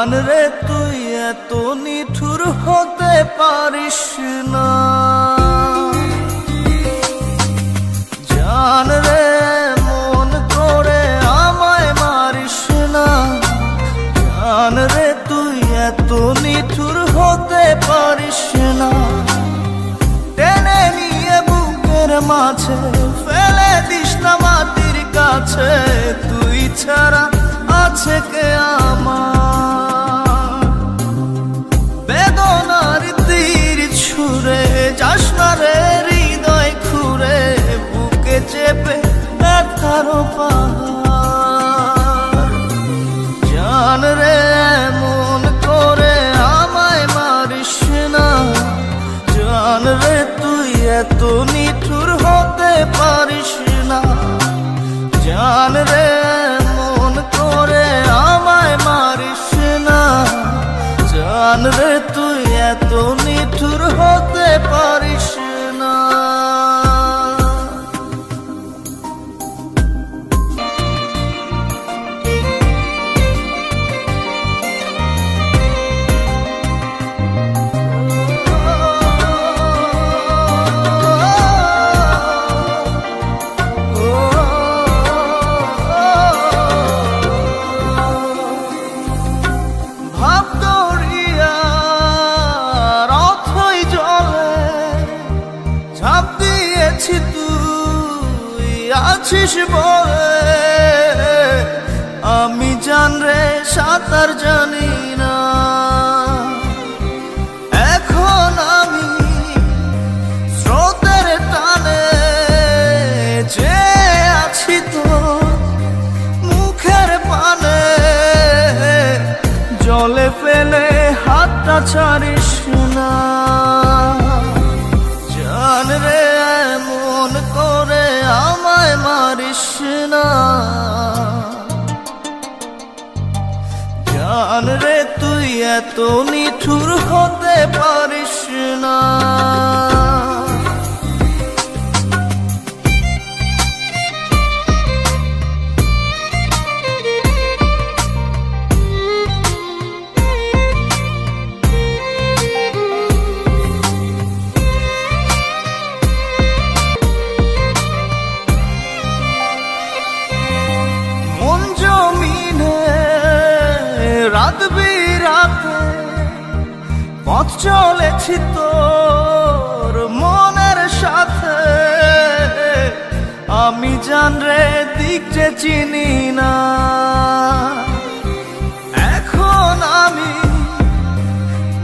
জান রে তুই এত নিঠুর হতে পারিস না, জান রে মন করে আমায় মারিস না, জান রে তুই এত নিঠুর হতে পারিস না। টেনে নিয়ে বুকের মাঝে ফেলে দিস না মাটির কাছে, তুই ছাড়া আছে কে আমার। বেদনার তীর ছুঁড়ে যাস না রে হৃদয় খুঁড়ে, বুকে চেপে ব্যথার পাহাড়। জান রে মন করে আমায় মারিস না, জান রে তুই এত নিঠুর হতে পারিস না, জান রে মন করে আমায় মারিস না, জান রে তুই এত নিঠুর হতে পারিস না। তুই আছিস বলে আমি জান রে সাঁতার জানি না, এখন আমি স্রোতের টানে যে আছি তো মুখের পানে, জলে ফেলে হাতটা ছাড়িস না, জান রে মন করে আমায় মারিস না, জান রে তুই এত নিঠুর হতে পারিস না। রাত বিরাতে পথ চলেছি তোর মনের সাথে, আমি জান রে দিক যে চিনি না, এখন আমি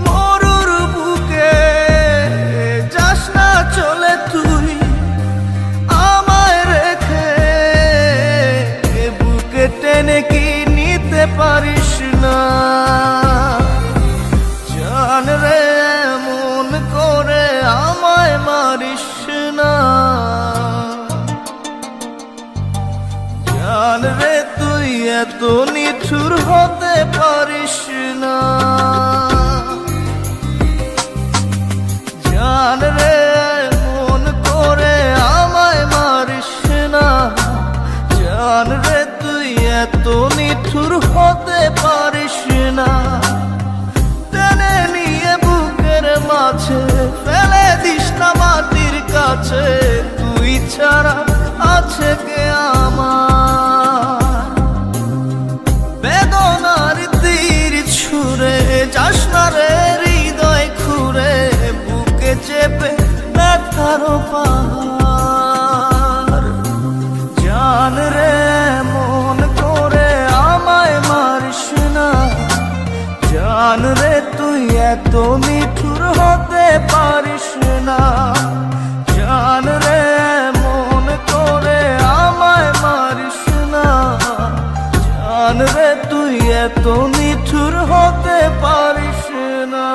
মরুর বুকে, যাস না চলে তুই আমায় রেখে, বুকে টেনে কি নিতে পারিস না, জান রে মন করে আমায় মারিস না, জান রে তুই এত নিঠুর হতে পারিস না, জান রে মন করে আমায় মারিস না, জান রে তুই এত নিঠুর হতে পারিস না। টেনে নিয়ে বুকের মাঝে ফেলে দিস না মাটির কাছে, তুই ছাড়া আছে কে আমার। বেদনার তীর ছুঁড়ে যাস না রে হৃদয় খুঁড়ে, বুকে চেপে ব্যথার পাহাড়। জান রে মন করে আমায় মারিস না, জান রে তুই এত নিঠুর হতে পারিস না, জান রে মন করে আমায় মারিস না, জান রে তুই এত নিঠুর হতে পারিস না।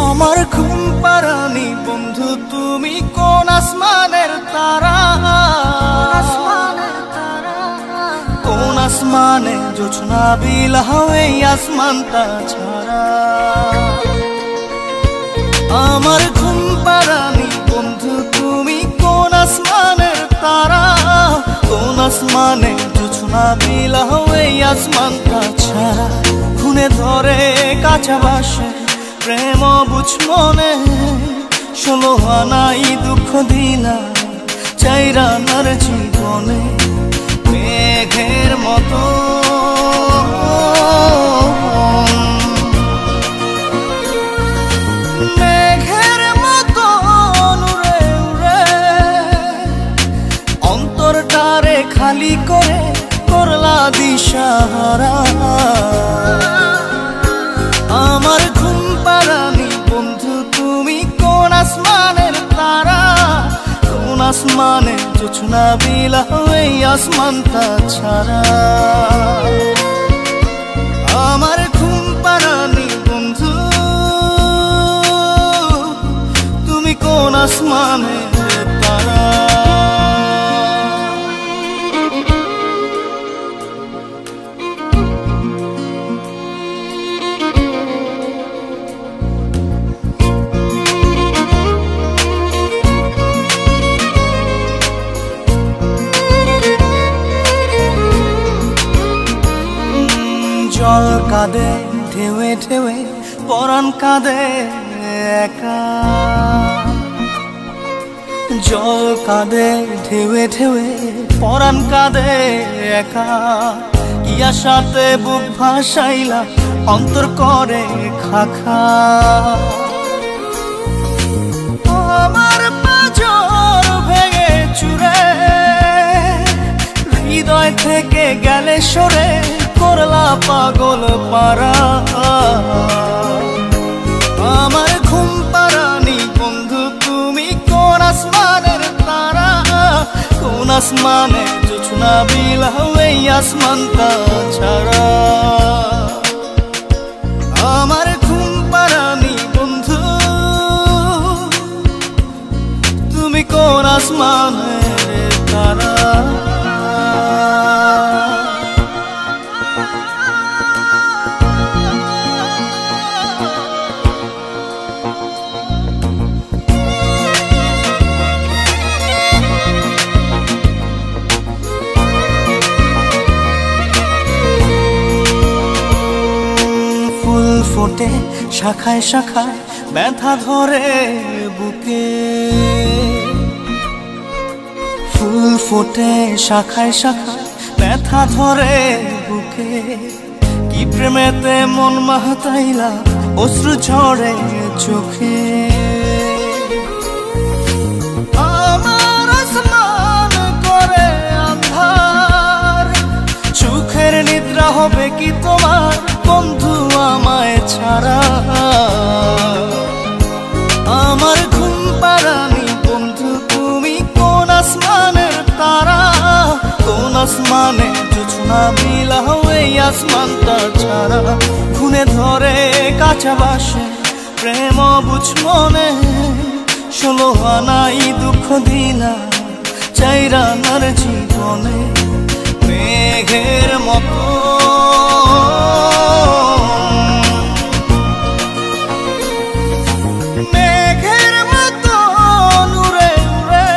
আমার ঘুম পাড়ানি বন্ধু তুমি কোন আসমান জোছনা বিলাও এই আসমানটা ছাড়া। আমার ঘুম পাড়ানি বন্ধু তুমি কোন আসমানের তারা, কোন আসমানে জোছনা বিলাও এই আসমানটা ছাড়া। খুনে ধরে কাঁচা বাসে প্রেম বুঝ মনে, 16 আনাই দুঃখ দিলা চাইরানার জীবনে। মেঘের মতো মেঘের মতো উড়ে উড়ে অন্তরটারে খালি করে করলা দিশাহারা। আমার ঘুম পাড়ানি বন্ধু তুমি কোন আসমানের তারা, কোন আসমানে জোছনা বিলাও এই আসমানটা ছাড়া। আমার ঘুম পাড়ানি বন্ধু তুমি কোন আসমানের তারা। জল কাঁদে ঢেউে ঢেউে পরাণ কাঁদে একা, জল কাঁদে ঢেউে ঢেউে পরাণ কাঁদে একা। কি আশাতে বুক ভাসাইলা অন্তর করে খাখা। আমার পাঁজর ভেঙে চুরে হৃদয় থেকে গেলে সরে করলা পাগল পারা। আমার ঘুম পাড়ানি বন্ধু তুমি কোন আসমানের তারা, কোন আসমানে জোছনা বিলাও এই আসমানটা ছাড়া। আমার ঘুম পাড়ানি বন্ধু তুমি কোন আসমানের তারা। ফোটে শাখায় শাখায় ব্যথা ধরে বুকে, ফুল ফোটে শাখায় শাখায় ব্যথা ধরে বুকে। কি প্রেমেতে মন মাতাইলা অশ্রু ঝরে চোখে। আমার আসমান করে আন্ধার, সুখের নিদ্রা হবে কি তোমার বন্ধু আমায় ছাড়া। আমার ঘুম পাড়ানি বন্ধু তুমি কোন আসমানের তারা, কোন আসমানে জোছনা বিলাও এই আসমানটা ছাড়া। খুনে ধরে কাঁচা বাসে প্রেম বুঝ মনে, 16 আনাই দুঃখ দিলা চাইরানার জীবনে। মেঘের মতো মেঘের মতো উড়ে উড়ে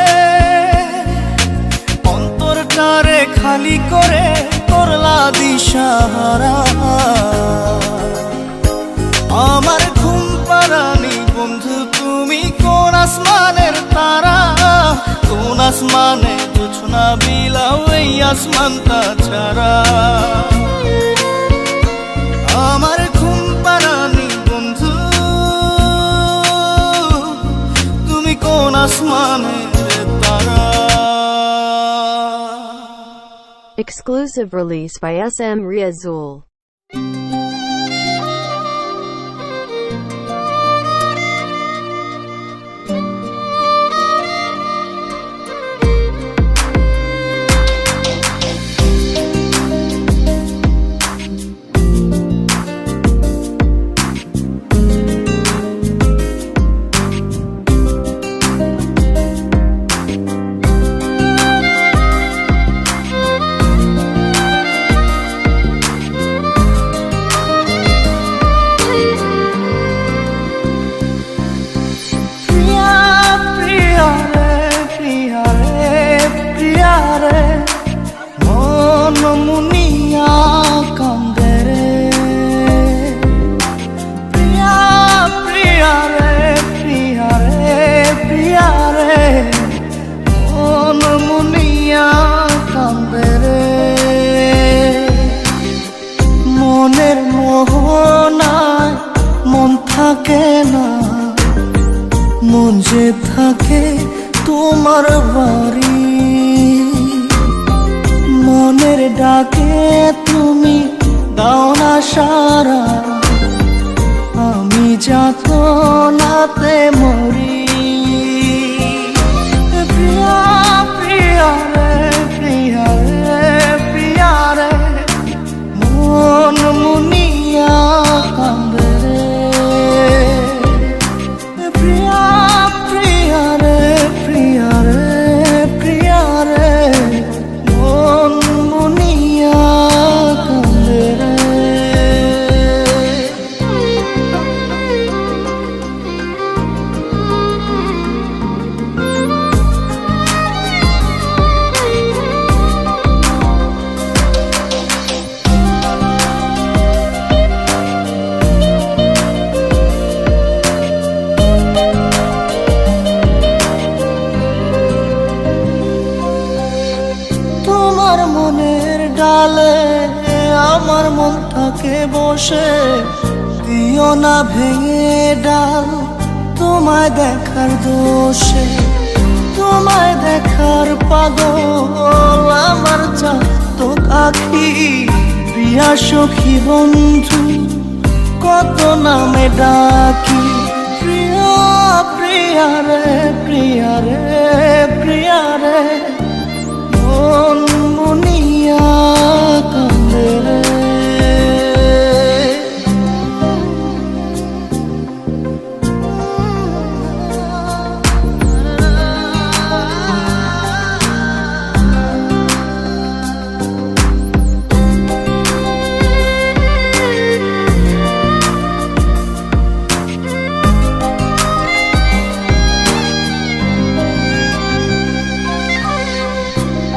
অন্তরটারে খালি করে করলা দিশাহারা। আমার ঘুম পাড়ানি বন্ধু তুমি কোন আসমানের তারা, কোন আসমানে জোছনা বিলাও এই আসমানটা ছাড়া। আমার ঘুম পাড়ানি বন্ধু তুমি কোন আসমানের তারা। Exclusive release by SM Riazul. তুমি দাও না সারা, আমি যাতনাতে মরি। প্রিয়া প্রিয়া রে, প্রিয়া রে, প্রিয়া রে, মন মুনিয়া কান্দে রে। প্রিয়া প্রিয়া রে, প্রিয়া রে, প্রিয়া রে, মন মুনিয়া কান্দে রে। তোমার মনের ডালে আমার মনটাকে বসে দিও না ভেঙে ডাল, তোমায় দেখার দোষে, তোমায় দেখার পাগল আমার চাতক আখি। প্রিয়া সখী বন্ধু কত নামে ডাকি। প্রিয়া প্রিয়া রে, প্রিয়া রে, প্রিয়া রে, মন মুনিয়া কান্দে রে।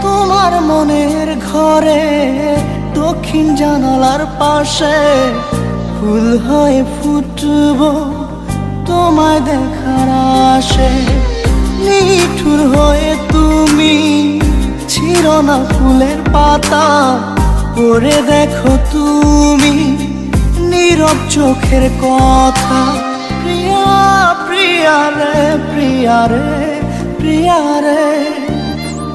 তোমার মনের ঘরে দক্ষিণ জানালার পাশে ফুল হয়ে ফুটব তোমায় দেখার আশে। নিঠুর হয়ে তুমি ছিঁড়ো না ফুলের পাতা, পড়ে দেখো তুমি নীরব চোখের কথা। প্রিয়া প্রিয়া রে, প্রিয়া রে, প্রিয়া রে,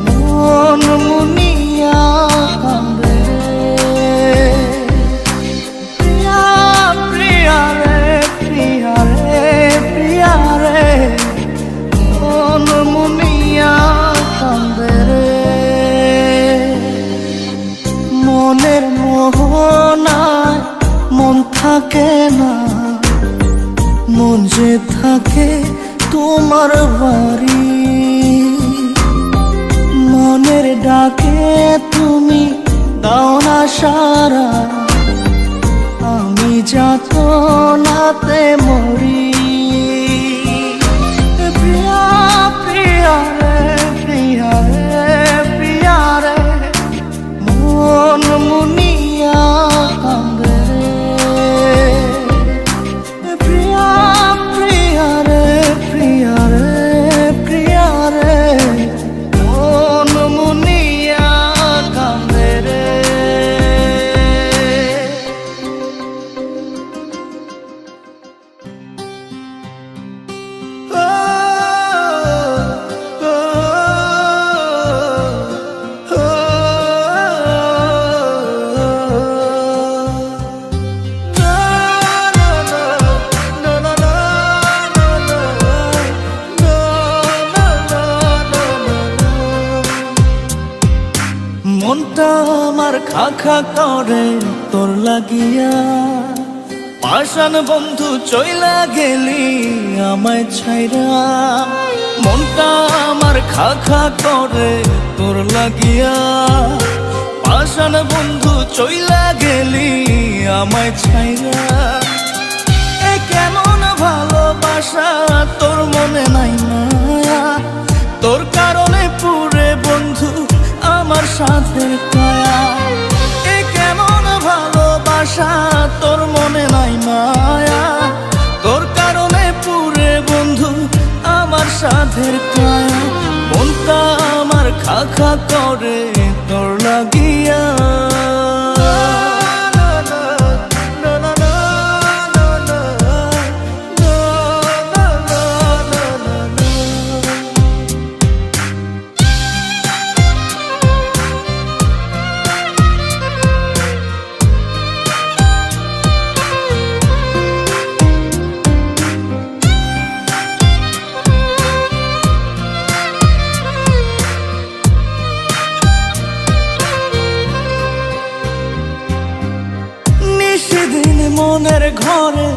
মন মুনিয়া কান্দে রে। প্রিয়া প্রিয়া রে, প্রিয়া রে, প্রিয়া রে, মন মুনিয়া কান্দে রে। মনের মোহনায় মন থাকে না, মন যে থাকে তোমার বাড়ি। মনের ডাকে তুমি দাও না সারা, আমি যাতনাতে মরি। প্রিয়া প্রিয়া রে, প্রিয়া রে, প্রিয়া রে, মন মুনিয়া কান্দে রে। প্রিয়া প্রিয়া রে, প্রিয়া রে, প্রিয়া রে, মন মুনিয়া কান্দে রে। মনটা আমার খা খা করে তোর লাগিয়া, পাষাণ বন্ধু চইলা গেলি আমায় ছাইরা। মনটা আমার খা খা করে তোর লাগিয়া, পাষাণ বন্ধু চইলা গেলি আমায় ছাইরা। এ কেমন ভালোবাসা তোর মনে নাই মায়া, তোর কারণে পুরে বন্ধু আমার সাথের কায়া। এ কেমন ভালোবাসা তোর মনে নাই মায়া, তোর কারণে পুরে বন্ধু আমার সাথের কায়া। মনটা আমার খা খা করে তোর লাগিয়া। নিশিদিন মনের ঘরে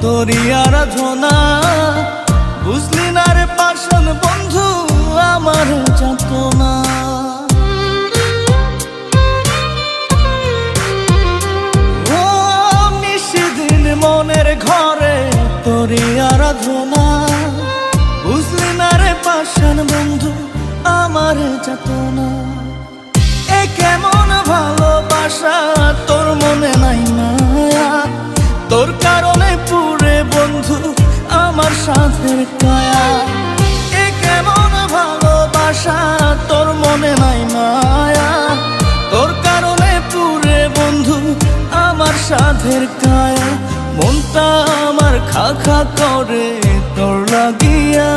তোরি আরাধনা, বুঝলি না রে পাষাণ বন্ধু আমার যাতনা। ও নিশিদিন মনের ঘরে তোরি আরাধনা, বুঝলি না রে পাষাণ বন্ধু আমার যাতনা। এ কেমন ভালোবাসা তোর মনে নাই মায়া, তোর কারণে পুরে বন্ধু আমার সাধের কায়া। এ কেমন ভালোবাসা তোর মনে নাই মায়া, তোর কারণে পুরে বন্ধু আমার সাধের কায়া। মনটা আমার খা খা করে তোর লাগিয়া।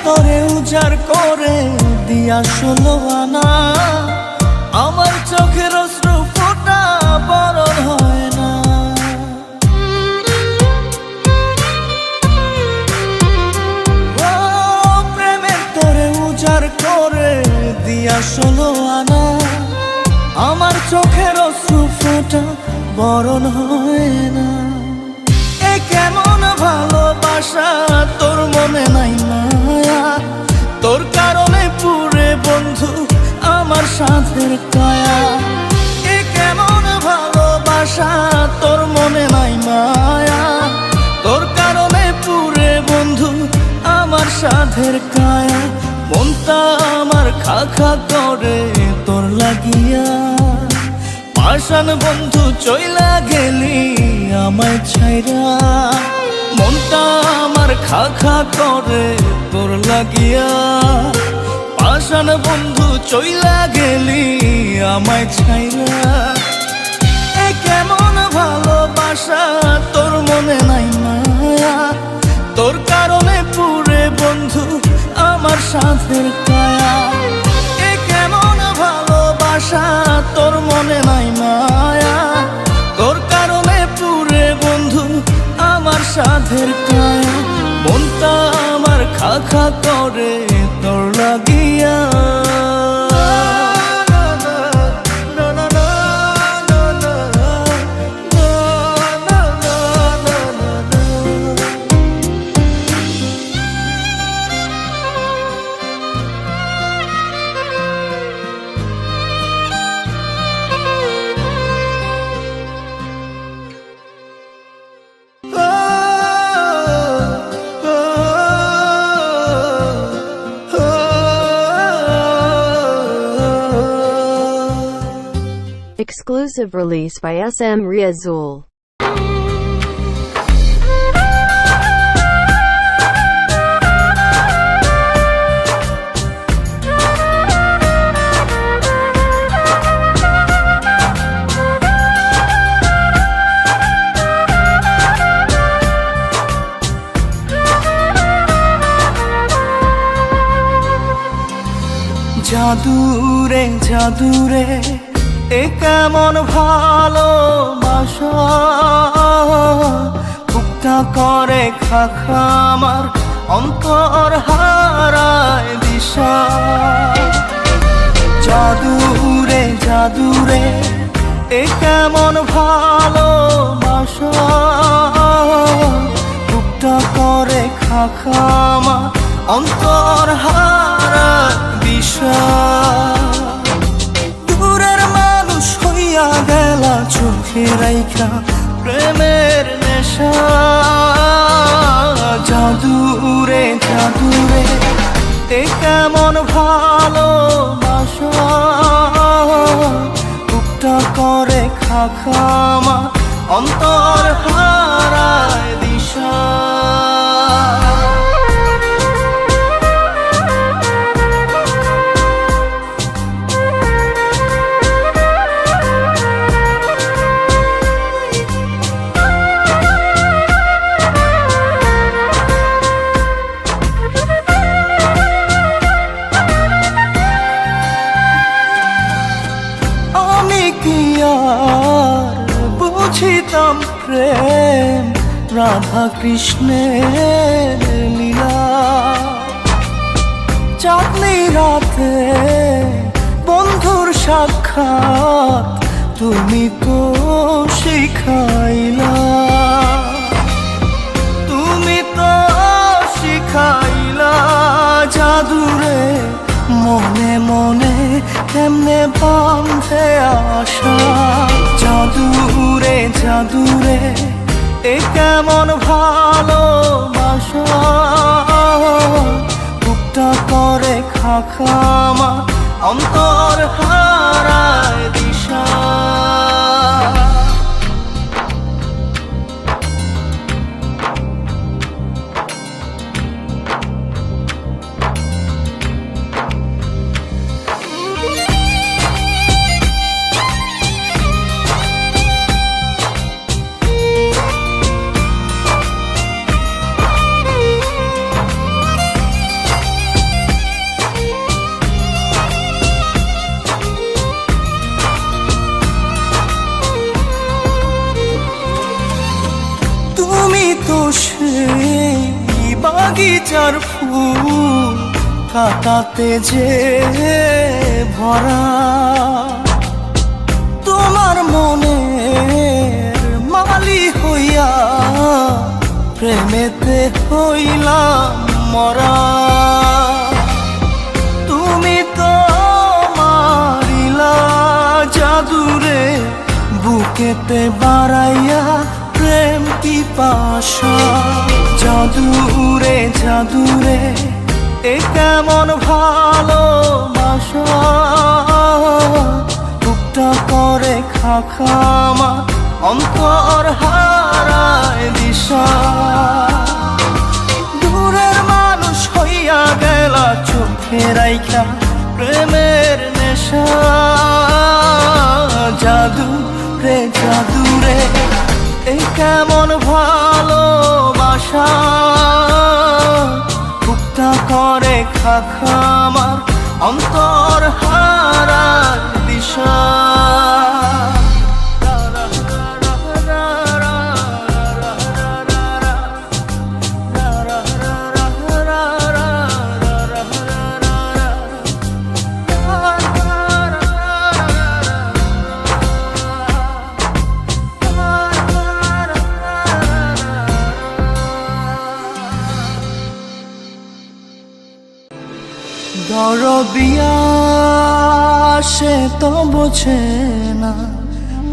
তরে উজাড় করে দিয়া 16 আনা, আমার চোখের অশ্রু ফোঁটা বরণ হয় না। ও প্রেমের তরে উজাড় করে দিয়া 16 আনা, আমার চোখের অশ্রু ফোঁটা বরণ হয় না। এ কেমন ভালোবাসা তোর মনে নাই মায়া, তোর কারণে পুরে বন্ধু আমার সাধের কায়া। এ কেমন ভালোবাসা তোর মনে নাই মায়া, তোর কারণে পুরে বন্ধু আমার সাধের কায়া। মনটা আমার খা খা করে তোর লাগিয়া। পাষাণ বন্ধু চইলা গেলি আমায় ছাইরা, মনটা আমার খা খা করে তোর লাগিয়া। পাষাণ বন্ধু চইলা গেলি আমায় ছাইরা। এ কেমন ভালোবাসা তোর মনে নাই মায়া, তোর কারণে পুরে বন্ধু আমার সাধের কায়া। এ কেমন ভালোবাসা তোর মনে নাই মায়া, তোর কারণে পুরে বন্ধু আমার সাধের কায়া। মনটা আমার খা খা করে তোর লাগিয়া। Exclusive release by SM Riazul. জাদুরে জাদুরে এ কেমন ভালোবাসা, বুকটা করে খা খা আমার অন্তর হারায় দিশা। জাদুরে জাদুরে এ কেমন ভালোবাসা, বুকটা করে খা খা আমার অন্তর হারায় দিশা। গেলা চোখে রাইখা প্রেমের নেশা। জাদুরে জাদুরে এ কেমন ভালোবাসা, বুকটা করে খা খা আমার অন্তর হারায় দিশা। রাধা কৃষ্ণের লীলা। চাঁদনি রাতে বন্ধুর সাক্ষাৎ তুমি তো শিখাইলা, তুমি তো শিখাইলা জাদুরে মনে মনে কেমনে বাঁধে আশা। জাদুরে জাদুরে এ কেমন ভালোবাসা, বুকটা করে খাখামা অন্তর হারায় দিশা। তুমি তো সেই বাগিচার ফুল কাটাতে যে ভরা, তোমার মনের মালি হইয়া প্রেমেতে হইলাম মরা। তুমি তো মারিলা জাদুরে বুকেতে বাড়াইয়া প্রেম পিপাসা। জাদুরে জাদুরে এ কেমন ভালোবাসা, বুকটা করে খাখামা অন্তর হারায় দিশা। দূরের মানুষ হইয়া গেলা চোখে রাইখা প্রেমের নেশা। জাদুরে জাদুরে এই কেমন ভালোবাসা, বুকটা করে খাখামার অন্তর হারার দিশা। দরদিয়া সে তো বোঝে না,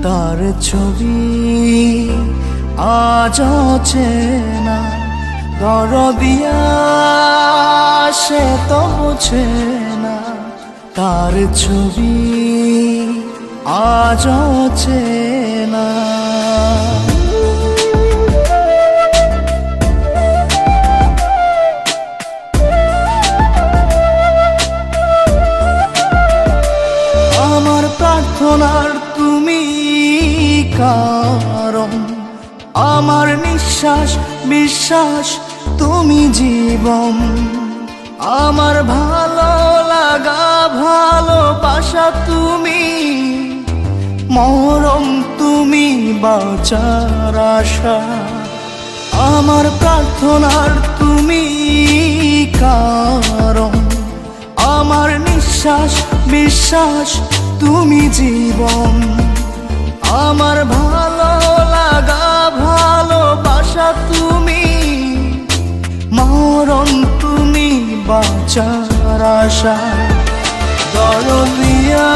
তার ছবি আজ চেনা। দরদিয়া সে তো বোঝে না, তার ছবি আজ চেনা। প্রার্থনার তুমি কারণ, আমার নিঃশ্বাস বিশ্বাস তুমি জীবন। আমার ভালো লাগা ভালোবাসা তুমি, মরম তুমি বাঁচার আশা। আমার প্রার্থনার তুমি কারণ, আমার নিঃশ্বাস বিশ্বাস তুমি জীবন। আমার ভালো লাগা ভালোবাসা তুমি, মরণ তুমি বাঁচার আশা। দরদিয়া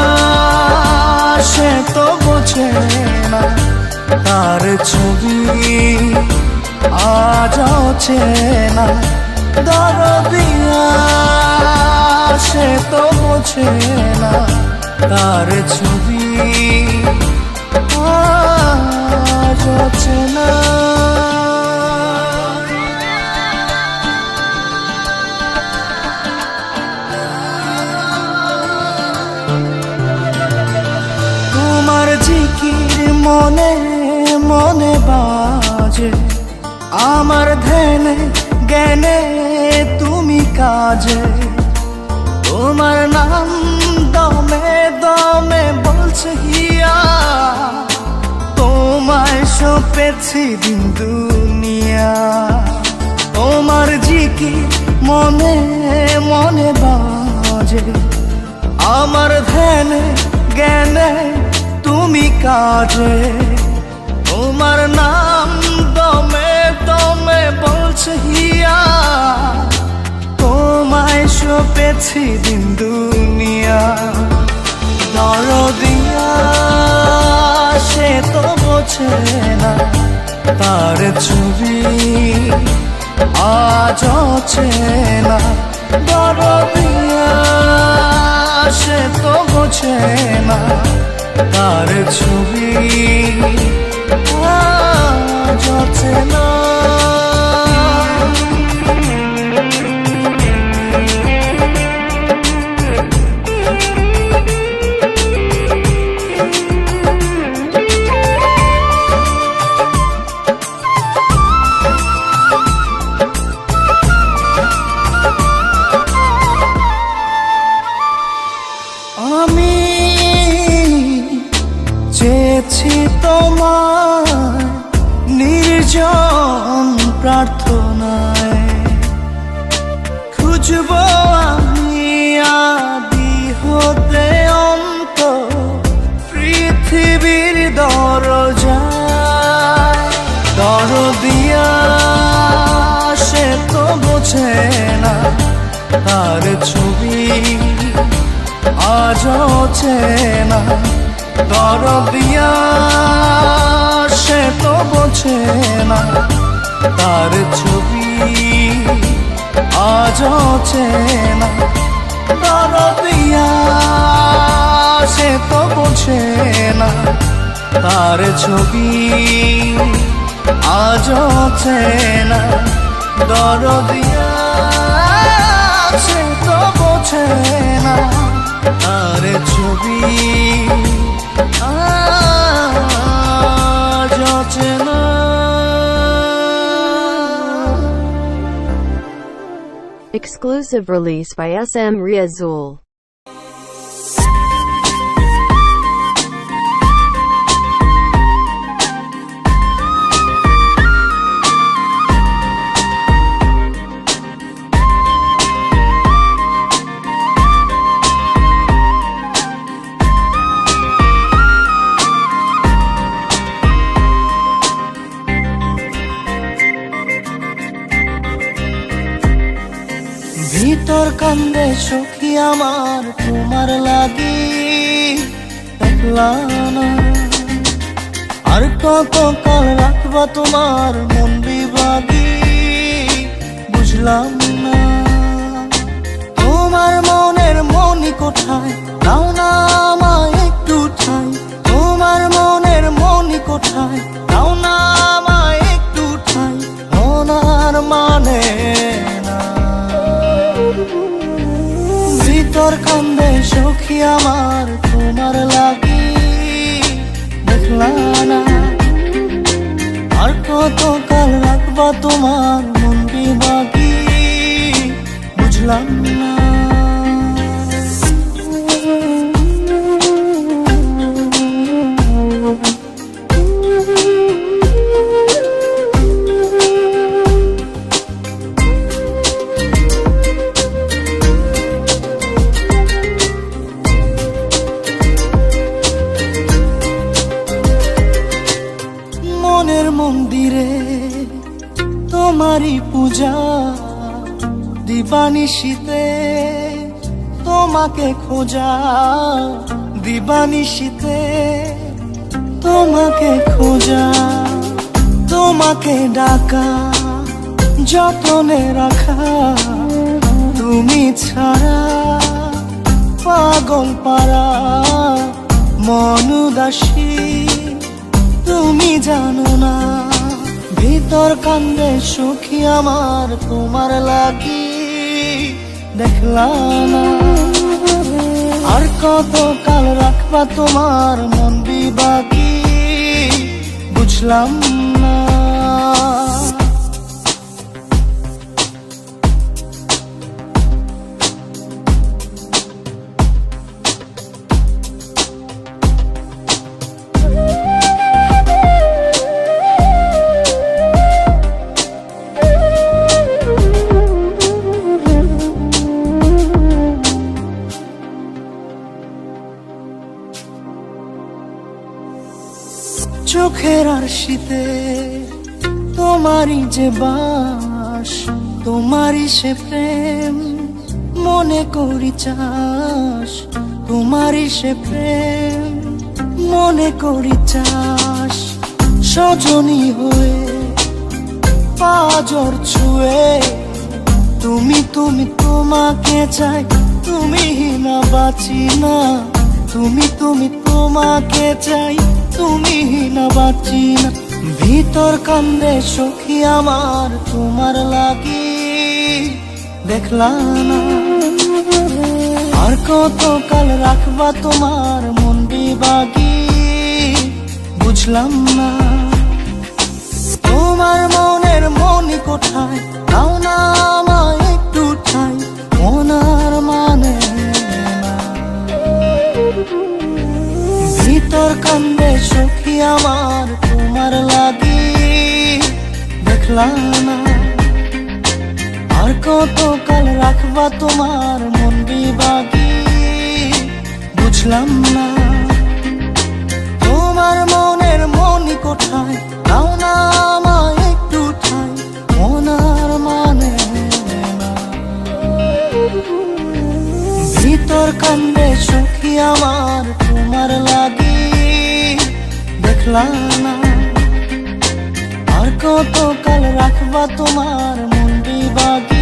সে তো বোঝে না, তার ছবি আজ চেনা। দরদিয়া সে তো বোঝে না, তার ছবি আজ চেনা। তোমার জিকির মনে মনে বাজে, আমার ধ্যানে জ্ঞানে তুমি কাজে। তোমার নাম দমে দমে বলছে হিয়া, তোমায় সপেছি দিন দুনিয়া। দুনিয়া। তোমার জিকির মনে মনে বাজে, আমার ধ্যানে জ্ঞানে তুমি কাজে। তোমার নাম দমে দমে বলছে হিয়া, তোমায় সপেছি দিন দুনিয়া। দরদিয়া সে তো বোঝে না, তার ছবি আজ অচেনা। দরদিয়া সে তো বোঝে না, তার ছবি আজ অচেনা। আমি চেয়েছি তোমার নির্জন প্রার্থনায়, খুঁজবো আমি আদি হতে অন্ত পৃথিবীর দরজায়। দরদিয়া সে তো বোঝে না, তার ছবি আজ অচেনা। দরদিয়া সে তো বোঝে না, তার ছবি আজ অচেনা। দরদিয়া সে তো বোঝে না, তার ছবি আজ অচেনা। দরদিয়া সে তো বোঝে না, তার ছবি আজ অচেনা। Exclusive release by SM Riazul. ভিতর কান্দে সখী আমার তোমার লাগি, দেখলা না আর কত কাল রাখবা তোমার মন বিভাগী, বুঝলাম না। তোমার মনের মনি কোঠায় দাও না আমায় একটু ঠাই, তোমার মনের মনি কোঠায় দাও না আমায় একটু ঠাই। ওনার মানে ভিতর কান্দে সখী আমার তোমার লাগি, দেখলা না আর কত কাল রাখবা তোমার মন বিভাগী, বুঝলাম না। মনের মন্দিরে তোমারই পূজা, দিবানিশীতে তোমাকে খোঁজা, দিবানিশীতে তোমাকে খোঁজা। তোমাকে ডাকা যতনে রাখা, তুমি ছাড়া পাগল পারা মন উদাসী, তুমি জানো না। ভিতর কান্দে সখী আমার তোমার লাগি, দেখলা না আর কত কাল রাখবা তোমার মন বিভাগী, বুঝলাম না। চোখের আরশিতে তোমারই যে বাস, তোমারই সে প্রেম মনে করি চাস, তোমারই সে প্রেম মনে করি চাস। সজনী হয়ে পাজর ছুঁয়ে তুমি তুমি তোমাকে চাই, তুমি না বাঁচি না, তুমি তুমি তোমাকে চাই, তুমি না বাঁচি না। ভিতর কান্দে সখী আমার তোমার লাগি, দেখলাম না আর কত কাল রাখবা তোমার মন বিভাগী, বুঝলাম না। তোমার মনের মনি কোঠায়, দাও না আমায় একটু ঠাই, মনার মানে না। ভিতর কান্দে সখী আমার তোমার লাগি, দেখলাম না আর কত কাল রাখবা তোমার মন বিভাগী, বুঝলাম না। তোমার মনের মনি কোঠায়, দাও না আমায় একটু ঠাই, মনার মানে না। ভিতর কান্দে সখী আমার তোমার লাগি, দেখলাম না আর কত কাল রাখবা তোমার মন বিভাগী।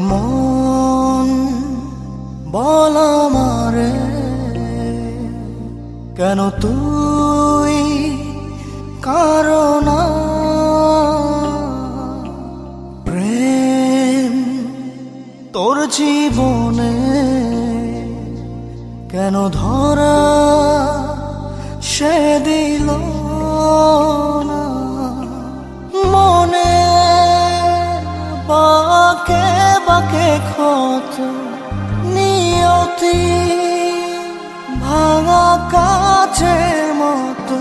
মন বল আমারে, কেন তুই কারণ প্রেম তোর জীবনে কেন ধরা সে দিল না। মনে বাকে বাকে ক্ষত নিয়তি ভাঙা কাছের মতো,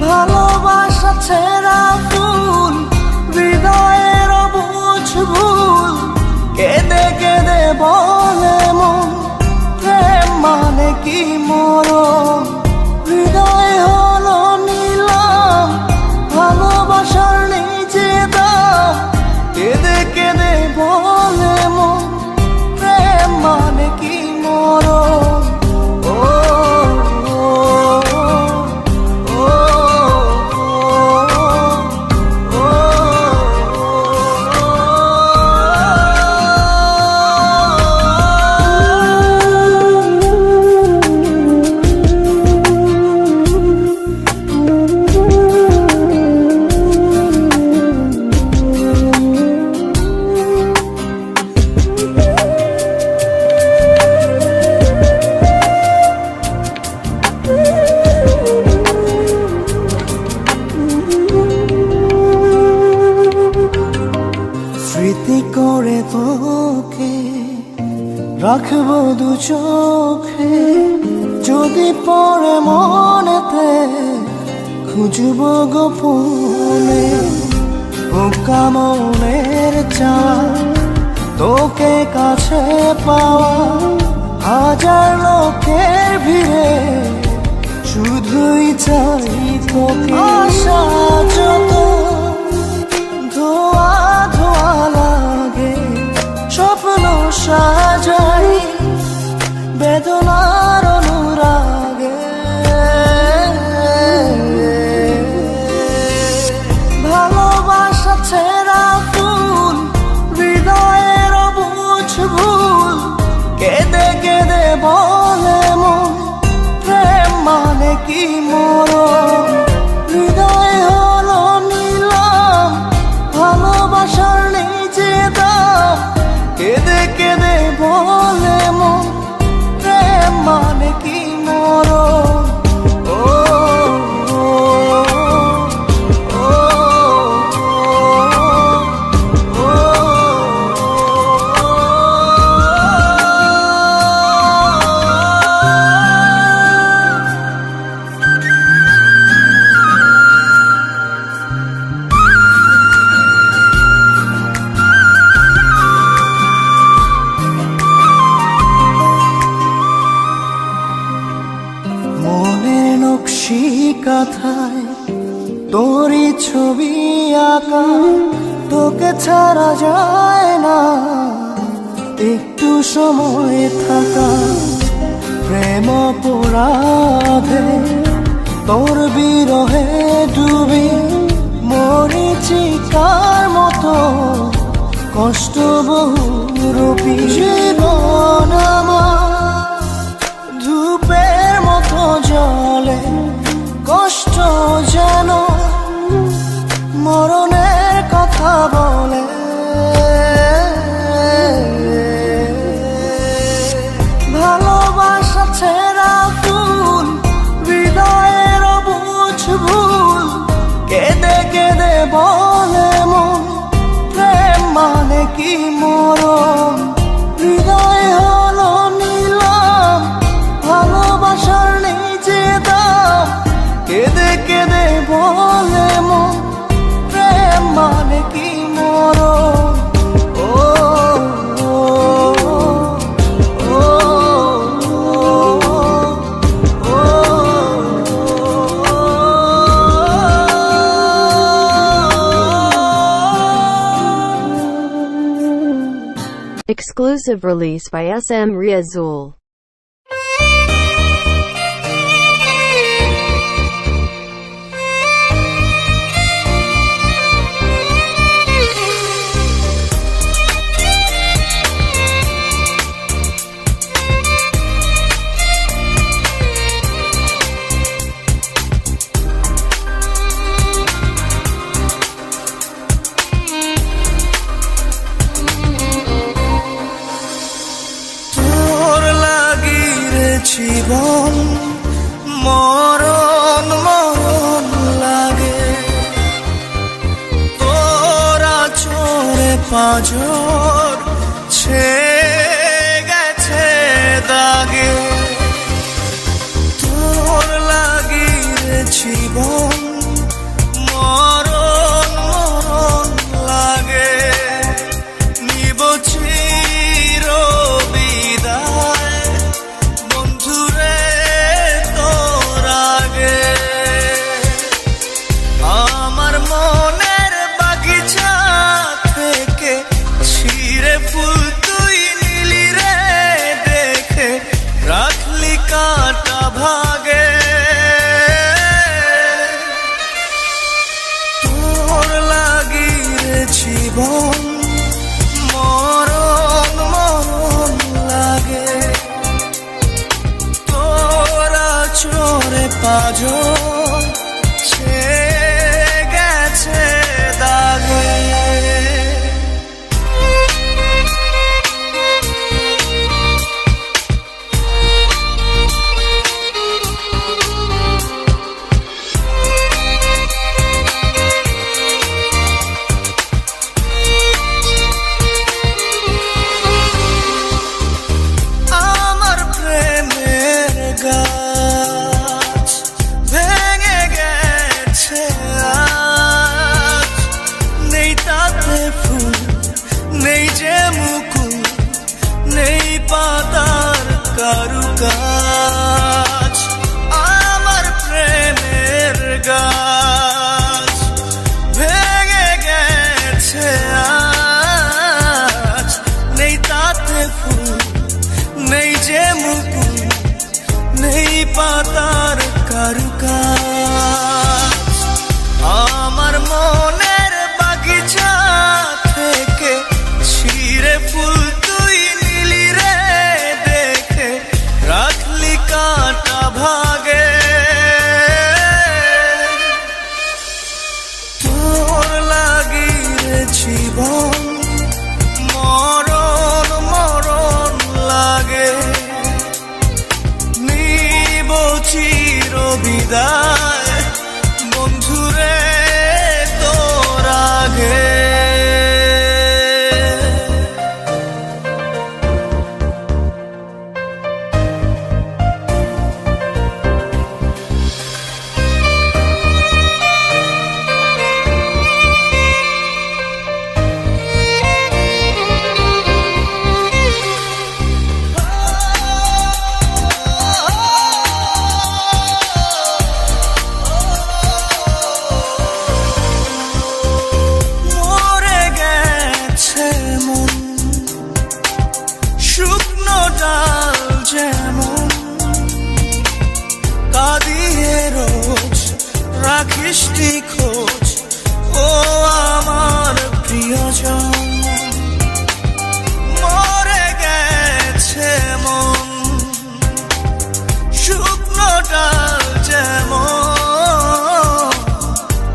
ভালোবাসা ছেঁড়া ফুল হৃদয়ের বুঝ ভুল, কেঁদে কেঁদে বলে মন প্রেম মানে কি মরণ। হৃদয় হলো নিলাম ভালোবাসার নিজে দাম, কেঁদে কেঁদে বলে মন প্রেম মানে কি মরণ। ও স্মৃতি করে তোকে রাখবো দু চোখে, যদি পরে মনেতে খুঁজবো গোপনে। বোকা মনের চাওয়া তোকে কাছে পাওয়া, হাজার লোকের ভিড়ে শুধুই চাই তোকে। আশা যত ধোয়া ধোয়া লাগে, স্বপ্ন সাজাই বেদনার অনুরাগে। ভালোবাসা ছেঁড়া ফুল হৃদয়ের বুঝ ভুল, কেঁদে কেঁদে বলে মন প্রেম মানে কি মরণ। তোরই ছবি আঁকা, তোকে ছাড়া যায় না একটু সময় থাকা। প্রেম অপরাধে তোর বিরহে ডুবি মরিচিকার মতো কষ্ট বহুরূপী। জীবন আমার ধূপের মতো জলে, কষ্ট যেন মরণের কথা বলে। ভালোবাসা ছেঁড়া ফুল, হৃদয়ের বুঝ ভুল, কেঁদে কেঁদে বলে মন প্রেম মানে কি মরণ। হৃদয় হলো নিলাম, ভালোবাসার নিজে দাম, কেঁদে কেঁদে বলে মন প্রেম মানে কি মরণ। ও Exclusive release by SM Riazul. জীবন মরণ মরণ লাগে, তোরা চোরে পাঁজর ছেয়ে গেছে দাগে। তোর লাগিয়ে জীবন মরণ মরণ লাগে, নিব চির বিদায় বন্ধুরে তোর আগে। আমার মনের বাগিচা থেকে ছিঁড়ে ফুল তুই নিলি রে দেখে, রাখলি কাঁটা ভাগে। তোর লাগিয়ে জীবন মরণ মরণ লাগে, তোরা চোরে পাঁজর ছেয়ে গেছে দাগে। আমার প্রেমের গাছ ভেঙে গেছে আজ, নেই তাতে ফুল, নেই যে মুকুল, নেই পাতার কারুকাজ। আমার প্রেমের গাছ ভেঙে গেছে আজ, নেই তাতে ফুল, নেই যে মুকুল, নেই পাতার কারুকাজ। আমার মনের বাগিচা থেকে ছিঁড়ে ফুল তুই নিলি রে দেখে, রাখলি কাঁটা ভাগে। তোর লাগিয়ে জীবন মরণ মরণ লাগে, নিব চির বিদায় বন্ধুরে তোর আগে। মিষ্টি খোঁজ ও আমার প্রিয়জন। মরে গেছে মন শুকনো ডাল যেমন,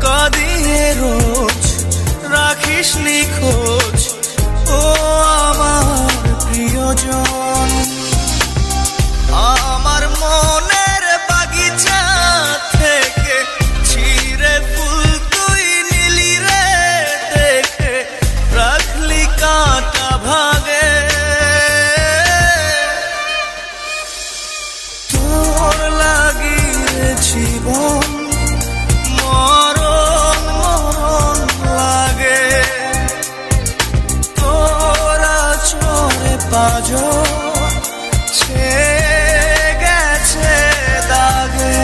কাঁদিয়ে রোজ রাখিস নিখোঁজ ও আমার প্রিয়জন। আমার মনের বাগিচা থেকে ছিঁড়ে ফুল তুই নিলি রে দেখে, রাখলি কাঁটা ভাগে। তোর লাগিয়ে জীবন মরণ মরণ লাগে, তোরা চরে পাঁজর গেছে দাগে।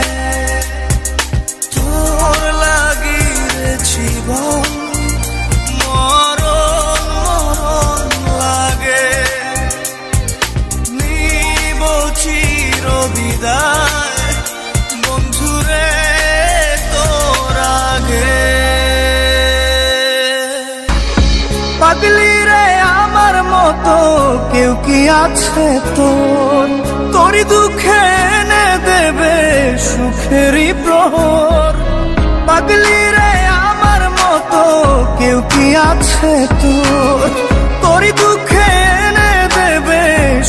তোর লাগিয়ে জীবন মরণ মরণ লাগে, নিব চির বিদায় বন্ধুরে তোর আগে। পাগলি রে আমার মতো কেউ কি আছে তোর, তোরই দুঃখে এনে দেবে সুখেরই প্রহর। পাগলি রে আমার মতো কেউ কি আছে তোর, তোরই দুঃখে এনে দেবে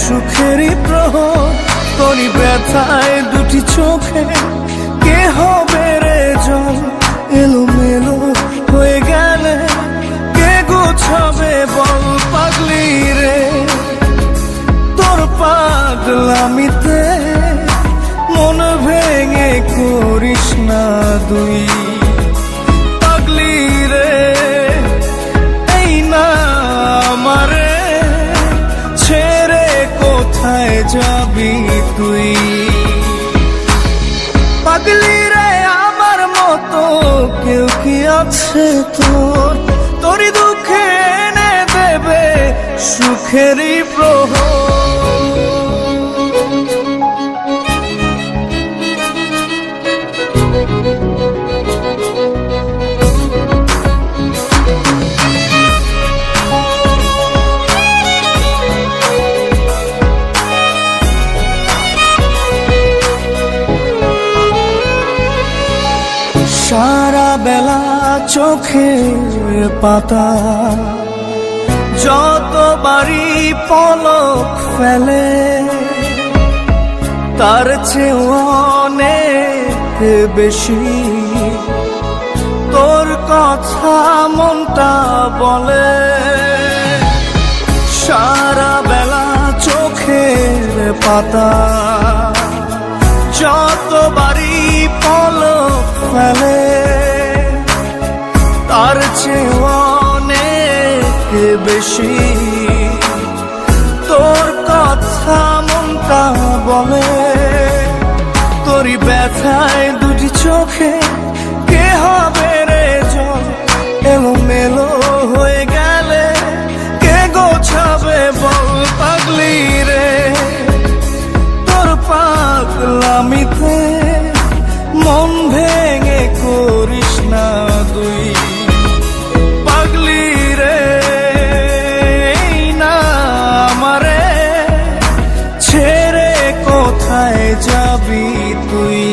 সুখেরই প্রহর। তোরই ব্যথায় দুটি চোখে কে হবে রে জল, এলোমেলো হয়ে গেলে কে গোছাবে বল। পাগলি রে তোর পাগলামিতে মন ভেঙে করিস না দুই। পাগলি রে এই না আমারে ছেড়ে কোথায় যাবি তুই। পাগলি রে আমার মতো কেউ কি আছে তোর, তোরই দুঃখে এনে দেবে সুখেরই প্রহর। সারা বেলা চোখের পাতা যতবারই পলক ফেলে, তার চেয়ে অনেক বেশি তোর কথা মনটা বলে। সারা বেলা চোখের পাতা যতবারই পলক ফেলে, তার চেয়ে অনেক বেশি তোর কথা মনটা বলে। তোরই ব্যথায় দুটি চোখে কে হবে রে জল, এলোমেলো হয়ে গেলে কে গোছাবে বল। পাগলি রে তোর পাগলামিতে মন ভেঙে করিস না দুই। পাগলি রে এই না আমারে ছেড়ে কোথায় যাবি তুই।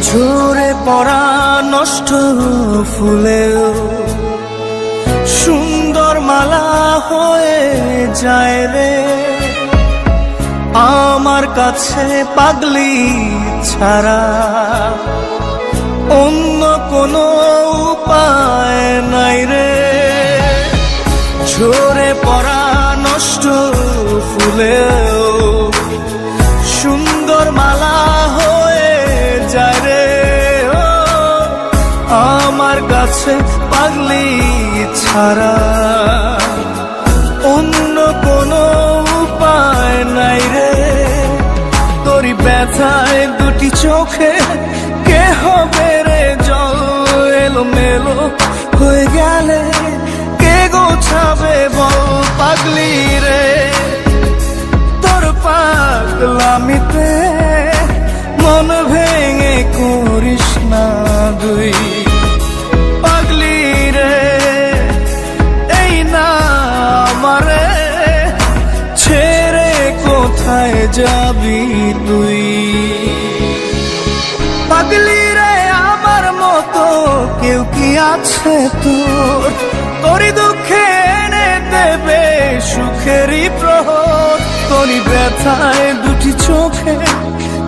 ঝরে পড়া নষ্ট ফুলেও সুন্দর মালা হয়ে যায় রে আমার কাছে। পাগলি ছাড়া অন্য কোনো উপায় নাই রে। ঝরে পড়া নষ্ট ফুলেও সুন্দর মালা হয়ে আছে পাগলি ছাড়া, অন্য কোনো উপায় নাই রে। তোরই ব্যথায় দুটি চোখে কে হবে রে জল, এলোমেলো হয়ে গেলে কে গোছাবে বল পাগলি রে। তোর পাগলামিতে মন ভেঙে করিস না দুই পাগলি রে। এই না আমারে ছেড়ে কোথায় যাবি তুই পাগলি রে। আমার মতো কেউ কি আছে তোর, তোরই দুঃখে এনে দেবে সুখেরই প্রহর। তোরই ব্যথায় দুটি চোখে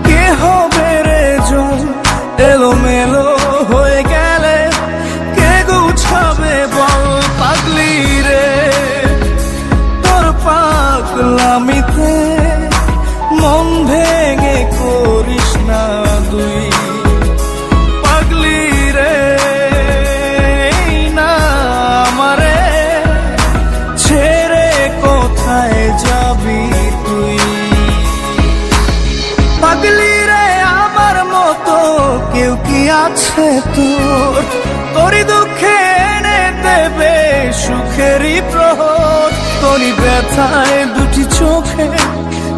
কে হবে রে জল, এলোমেলো হয়ে গেলে কে গুছাবে বল পাগলি রে। তোর পাগলামিতে মন ভেঙে করিস না দুই পাগলি রে। না আমারে ছেড়ে কোথায় যাবি তুই পাগলি রে। আমার মতো কেউ কি আছে তোর, তোরই দুঃখে এনে দেবে সুখেরই প্রহর। তোরই ব্যথায় দুটি চোখে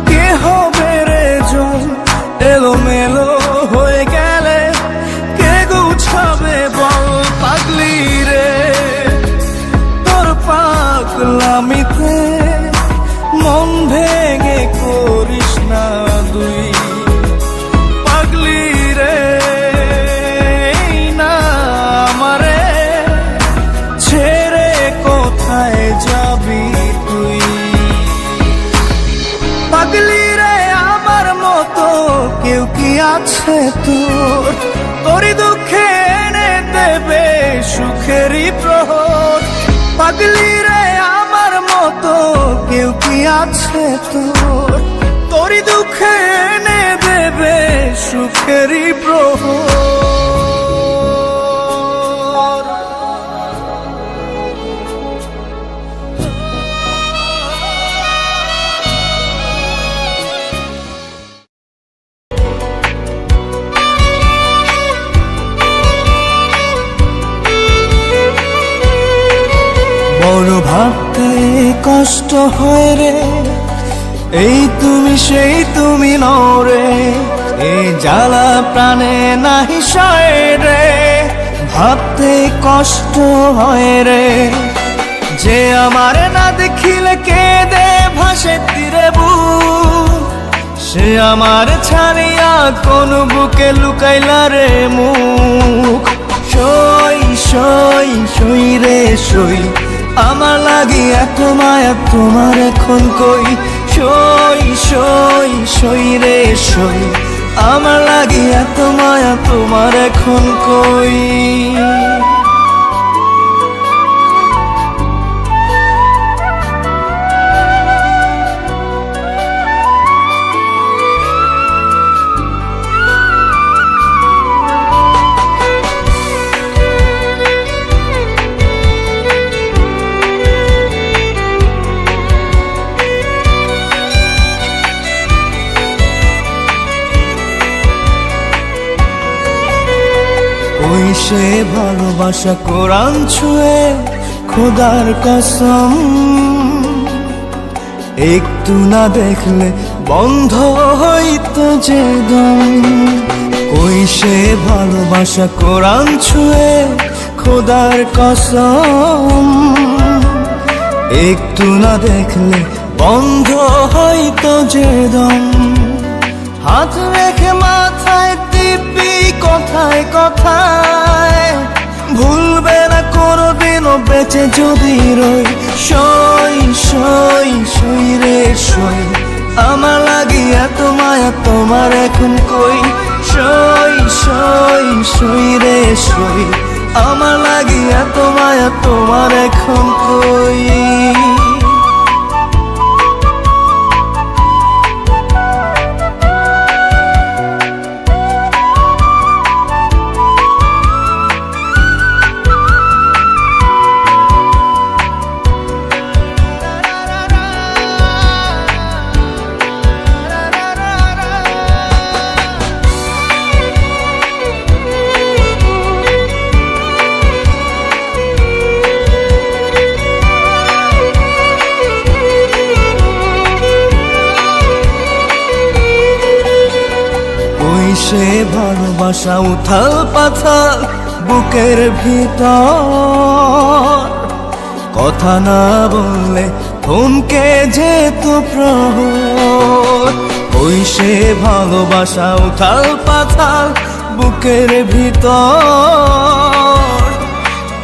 কে হবে রে জল, এলোমেলো হয়ে গেলে কে গুছাবে বল পাগলি রে। তোর পাগলামিতে মন ভেঙে করিস না দুই পাগলি রে। না আমারে ছেড়ে কোথায় যাবি তুই পাগলি রে। আমার মতো কেউ কি আছে তোর, তোরই দুঃখে এনে দেবে সুখেরই প্রহর। পাগলি রে আমার মতো কেউ কি আছে তোর, তোরই দুঃখে এনে দেবে সুখেরই প্রহর। বড় ভাবতে কষ্ট হয় রে, এই তুমি সেই তুমি নও রে। এই জ্বালা প্রাণে নাহি সয় রে, ভাবতে কষ্ট হয় রে। যে আমারে না দেখিলে কেঁদে ভাসে তীরে বুক, সে আমার ছাড়িয়া কোন বুকে লুকাইলা রে মুখ। সই সই সই রে সই, আমার লাগি এত মায়া তোমার এখন কই। সই সই সই রে সই, আমার লাগি এত মায়া তোমার এখন কই। ওই সে ভালোবাসা কোরআন ছুঁয়ে খোদার কসম, একটু না দেখলে বন্ধ হইতো যে দম। ওই সে ভালোবাসা কোরআন ছুঁয়ে খোদার কসম, একটু না দেখলে বন্ধ হইতো যে দম। হাত রেখে মাথায় দিব্যি কথায় কথায়, ভুলবে না কোনোদিনও বেঁচে যদি রই। সই সই সই রে সই, আমার লাগি এত মায়া তোমার এখন কই। সই সই সই রে সই, আমার লাগি এত মায়া তোমার এখন কই। সে ভালোবাসা উথাল পাথাল বুকের ভিতর, কথা না বললে থমকে যেত প্রহর। ওই সে ভালোবাসা উথাল পাথাল বুকের ভিতর,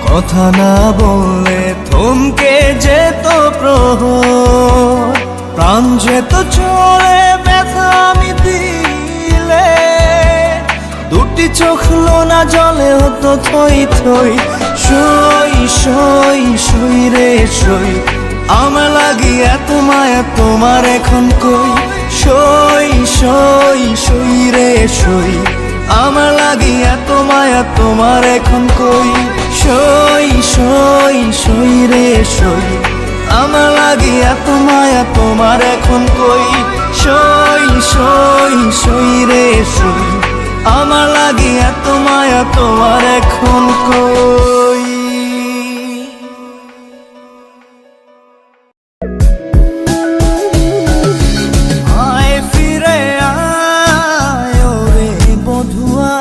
কথা না বললে থমকে যেত প্রহর। প্রাণ যেত চলে ব্যথা আমি দিলে, দুটি চোখ লোনা জলে হতো থই থই। সই সই সই রে সই, আমার লাগি এত মায়া তোমার এখন কই। সই সই সই রে সই, আমার লাগি এত মায়া তোমার এখন কই। সই সই সই রে সই, আমার লাগি এত মায়া তোমার এখন কই। সই সই সই রে সই, আমার লাগি এত মায়া তোমার এখন কই। আয় ফিরে আয় ওরে বধুয়া,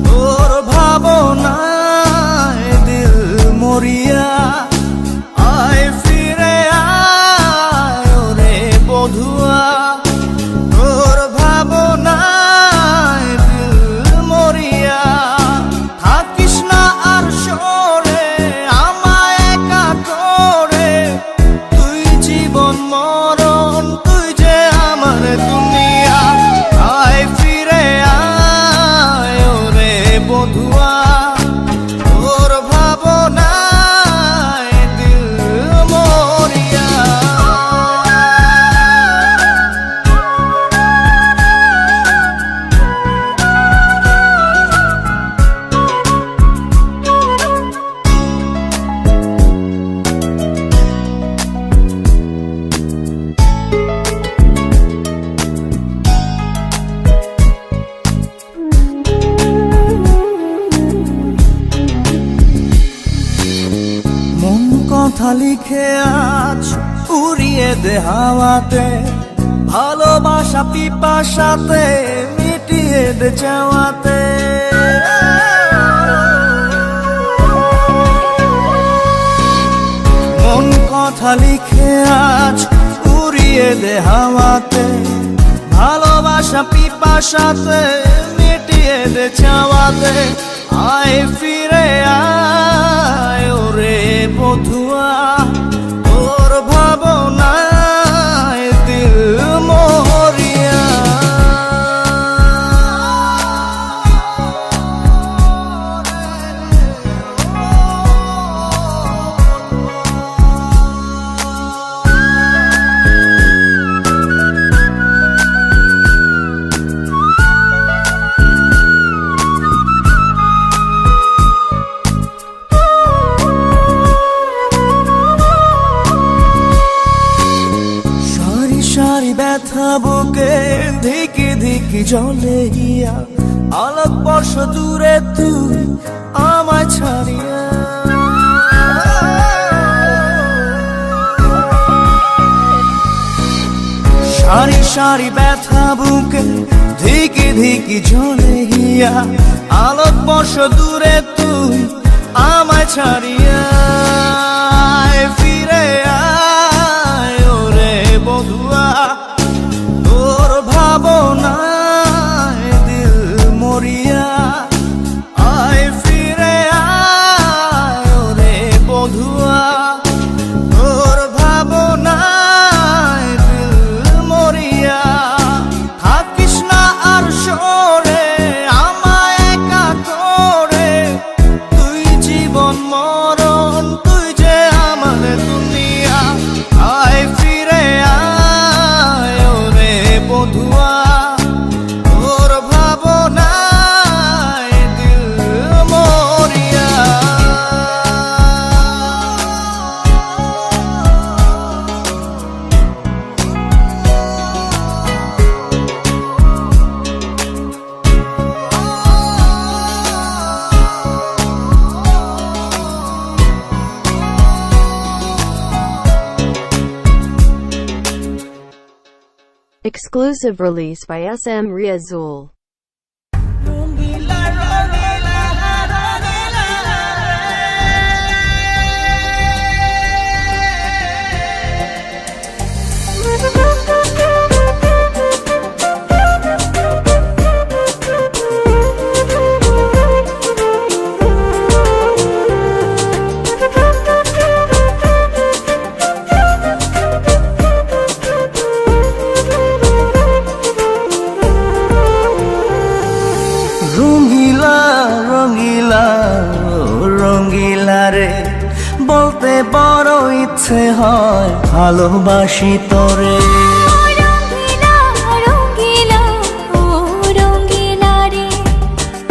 তোর ভাবনায় দিল মরিয়া। আয় ফিরে আয় ওরে বধুয়া, তোর ভাবনায় দিল মরিয়া। থাকিস না আর সরে আমায় একা করে, তুই জীবন মরণ তুই যে আমার দুনিয়া। আয় ফিরে আয় ওরে বধুয়া, তোর ভাবনায় দিল মরিয়া। মন কথা লিখে আজ উড়িয়ে দে হাওয়াতে, ভালোবাসা পিপাসাতে মিটিয়ে দে চাওয়াতে। মন কথা লিখে আজ উড়িয়ে দে হাওয়াতে, ভালোবাসা পিপাসাতে মিটিয়ে দে চাওয়াতে। আয় ফিরে আয় ওরে বধুয়া, তোর ভাবনায় দিল মরিয়া। সারি সারি ব্যথা বুকে ধিকি ধিকি জলে হিয়া, আলোক বর্ষ দূরে তুই আমায় ছাড়িয়া। সারি সারি ব্যথা বুকে ধিকি ধিকি জলে হিয়া, আলোক বর্ষ দূরে তুই আমায় ছাড়িয়া। আয় ফিরে আয় ওরে বধুয়া, তোর ভাবনায় দিল মরিয়া। আয় ফিরে আয় ওরে বধুয়া, তোর ভাবনায় দিল মরিয়া। থাকিস না আর সরে আমায় একা করে, তুই জীবন মরণ তুই যে আমার দুনিয়া। আয় ফিরে আয় ওরে বধুয়া, তোর ভাবনায় দিল মরিয়া। Exclusive release by SM Riazul. Rangeela Rangeela Rangeela রে বলতে বড় ইচ্ছে হয় ভালোবাসি তোরে রঙিলা রঙিলা ও রঙিলা রে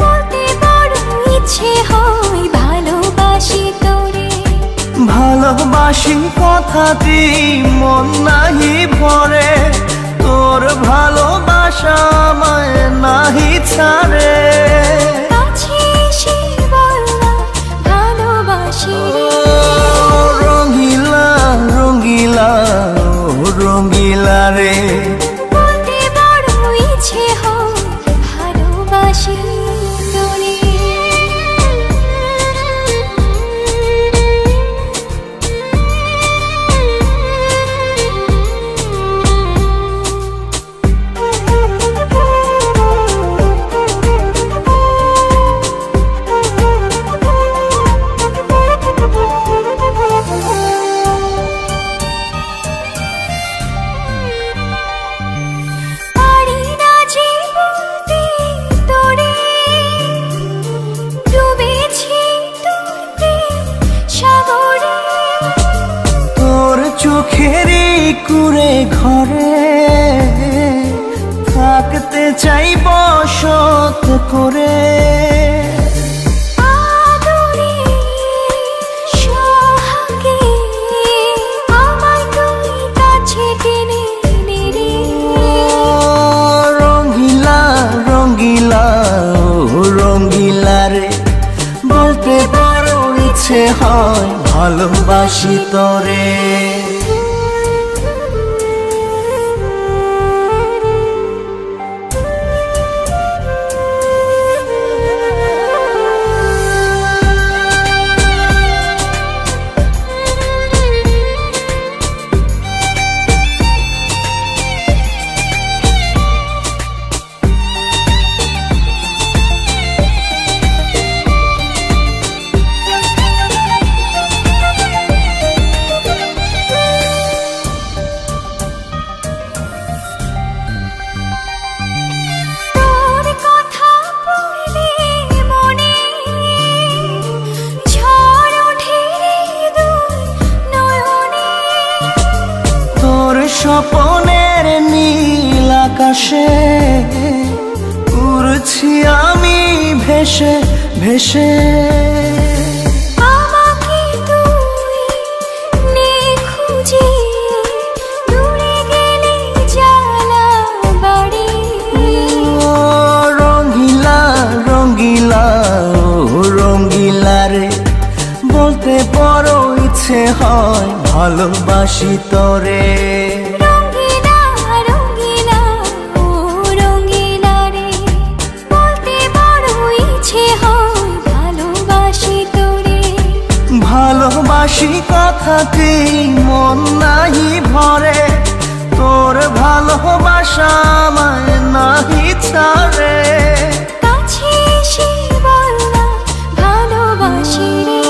বলতে বড় ইচ্ছে হয় ভালোবাসি তোরে ভালোবাসি কথাটি মন নাহি ভরে তোর ভালোবাসা আমায় নাহি ছাড়ে কাছে এসে বললাম ভালোবাসি রে রঙিলা রঙিলা রঙিলা রে বলতে বড় ইচ্ছে হয় ভালোবাসি তোরে পারি না যে বলতে তোরে ডুবেছি তোর প্রেম সাগরে তোর চোখেরই কুড়ে ঘরে থাকতে চাই বসত করে আদরে সোহাগে আমায় তুই কাছে টেনে নে রে রঙিলা রঙিলা রঙিলা রে বলতে বড় ইচ্ছে হয় ভালোবাসি তোরে তোর কথা পড়লে মনে ঝড় ওঠে দুই নয়নে তোর স্বপনের নীল আকাশে উড়ছি আমি ভেসে ভেসে আমাকে তুই নে খুঁজে দূরে গেলে জ্বালা বাড়ি রঙিলা রঙিলা রঙিলা রে বলতে বড় ইচ্ছে হয় ভালোবাসি তোরে রঙিলা রঙিলা ও রঙিলা রে বলতে বড় ইচ্ছে হয় ভালোবাসি তোরে ভালোবাসি কথাটি মন নাহি ভরে তোর ভালোবাসা আমায় নাহি ছাড়ে কাছে এসে বললাম ভালোবাসি রে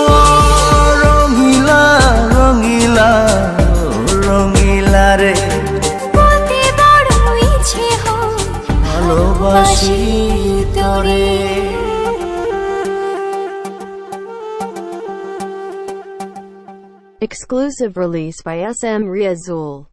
রঙিলা রঙিলা রঙিলা রে বলতে বড় ইচ্ছে হয় ভালোবাসি তোরে Exclusive release by SM Riazul.